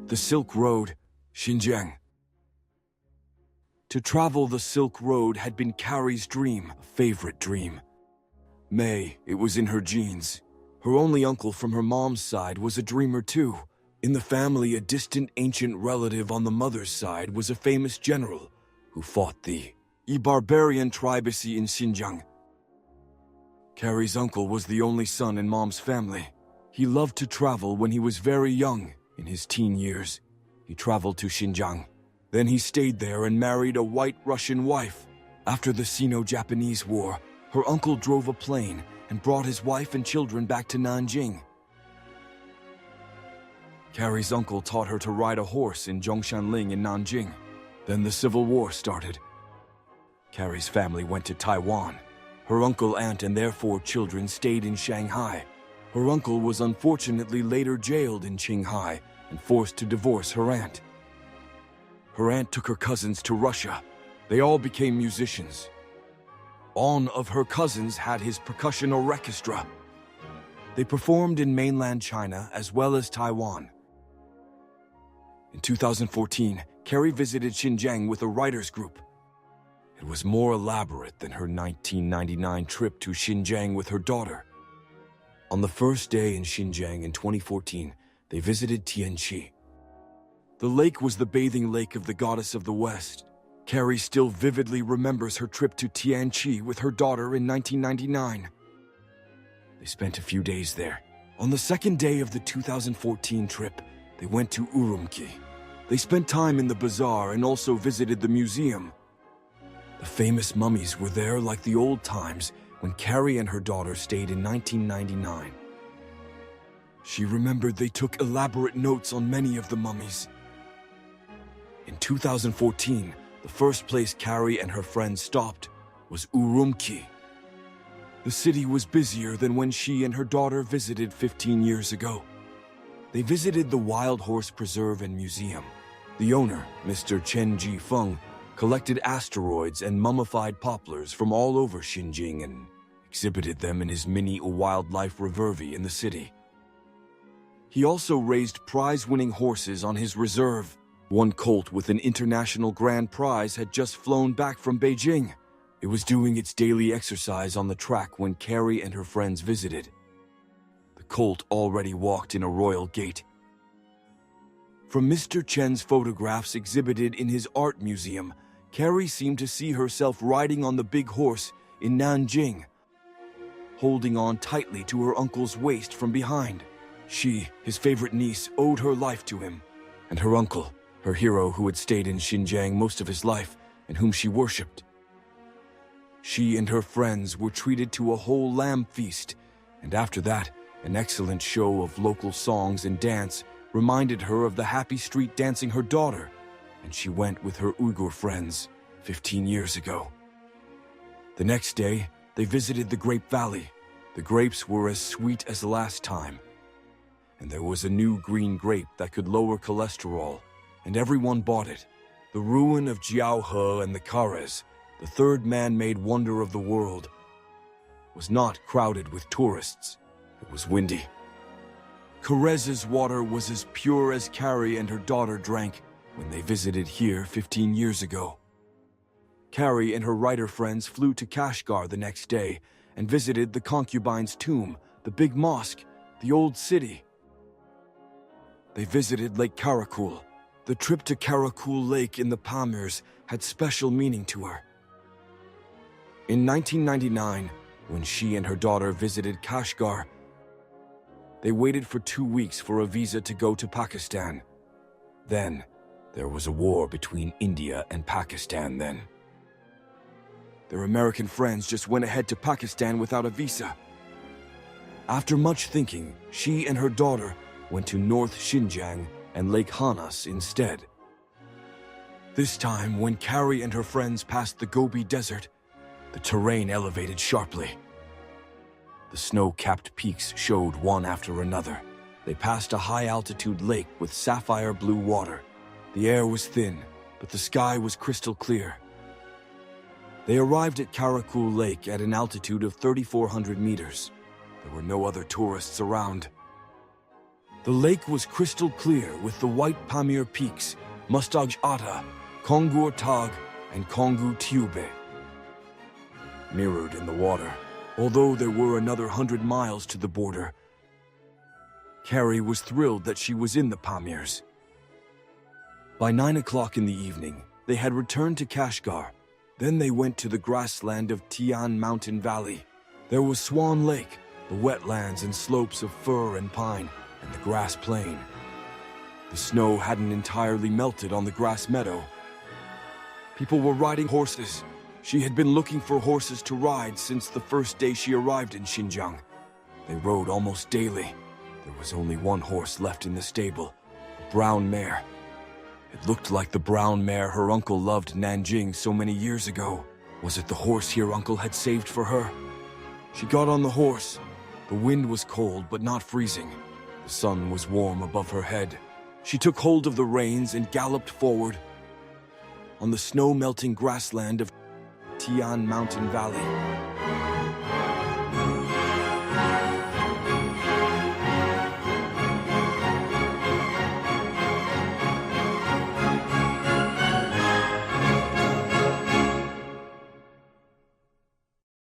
The Silk Road, Xinjiang. To travel the Silk Road had been Carrie's dream, a favorite dream. It was in her genes. Her only uncle from her mom's side was a dreamer too. In the family, a distant ancient relative on the mother's side was a famous general who fought the barbarian tribes in Xinjiang. Carrie's uncle was the only son in mom's family. He loved to travel when he was very young. In his teen years, he traveled to Xinjiang. Then he stayed there and married a white Russian wife. After the Sino-Japanese War, her uncle drove a plane and brought his wife and children back to Nanjing. Carrie's uncle taught her to ride a horse in Zhongshanling in Nanjing. Then the Civil War started. Carrie's family went to Taiwan. Her uncle, aunt, and their 4 children stayed in Shanghai. Her uncle was unfortunately later jailed in Qinghai and forced to divorce her aunt. Her aunt took her cousins to Russia. They all became musicians. One of her cousins had his percussion orchestra. They performed in mainland China as well as Taiwan. In 2014, Carrie visited Xinjiang with a writers group. It was more elaborate than her 1999 trip to Xinjiang with her daughter. On the first day in Xinjiang in 2014, they visited Tianqi. The lake was the bathing lake of the goddess of the West. Carrie still vividly remembers her trip to Tianqi with her daughter in 1999. They spent a few days there. On the second day of the 2014 trip, they went to Urumqi. They spent time in the bazaar and also visited the museum. The famous mummies were there like the old times when Carrie and her daughter stayed in 1999. She remembered they took elaborate notes on many of the mummies. In 2014, the first place Carrie and her friends stopped was Urumqi. The city was busier than when she and her daughter visited 15 years ago. They visited the Wild Horse Preserve and Museum. The owner, Mr. Chen Jifeng, collected asteroids and mummified poplars from all over Xinjiang and exhibited them in his mini wildlife reserve in the city. He also raised prize-winning horses on his reserve. One colt with an international grand prize had just flown back from Beijing. It was doing its daily exercise on the track when Carrie and her friends visited. The colt already walked in a royal gait. From Mr. Chen's photographs exhibited in his art museum, Carrie seemed to see herself riding on the big horse in Nanjing, holding on tightly to her uncle's waist from behind. She, his favorite niece, owed her life to him, and her uncle, her hero who had stayed in Xinjiang most of his life and whom she worshipped. She and her friends were treated to a whole lamb feast, and after that, an excellent show of local songs and dance reminded her of the happy street dancing her daughter, and she went with her Uyghur friends 15 years ago. The next day, they visited the Grape Valley. The grapes were as sweet as last time, and there was a new green grape that could lower cholesterol, and everyone bought it. The ruin of Jiaohe and the Kares, the third man-made wonder of the world, was not crowded with tourists. It was windy. Kares's water was as pure as Carrie and her daughter drank when they visited here 15 years ago. Carrie and her writer friends flew to Kashgar the next day and visited the concubine's tomb, the big mosque, the old city. They visited Lake Karakul. The trip to Karakul Lake in the Pamirs had special meaning to her. In 1999, when she and her daughter visited Kashgar, they waited for 2 weeks for a visa to go to Pakistan. Then, there was a war between India and Pakistan then. Their American friends just went ahead to Pakistan without a visa. After much thinking, she and her daughter went to North Xinjiang and Lake Hanas instead. This time, when Carrie and her friends passed the Gobi Desert, the terrain elevated sharply. The snow-capped peaks showed one after another. They passed a high-altitude lake with sapphire blue water. The air was thin, but the sky was crystal clear. They arrived at Karakul Lake at an altitude of 3,400 meters. There were no other tourists around. The lake was crystal clear with the white Pamir peaks, Mustaj Ata, Kongur Tag, and Kongu Tube mirrored in the water. Although there were another 100 miles to the border, Carrie was thrilled that she was in the Pamirs. By 9 o'clock in the evening, they had returned to Kashgar. Then they went to the grassland of Tian Mountain Valley. There was Swan Lake, the wetlands and slopes of fir and pine, and the grass plain. The snow hadn't entirely melted on the grass meadow. People were riding horses. She had been looking for horses to ride since the first day she arrived in Xinjiang. They rode almost daily. There was only one horse left in the stable, a brown mare. It looked like the brown mare her uncle loved in Nanjing so many years ago. Was it the horse her uncle had saved for her? She got on the horse. The wind was cold but not freezing. The sun was warm above her head. She took hold of the reins and galloped forward. On the snow-melting grassland of Tian Mountain Valley,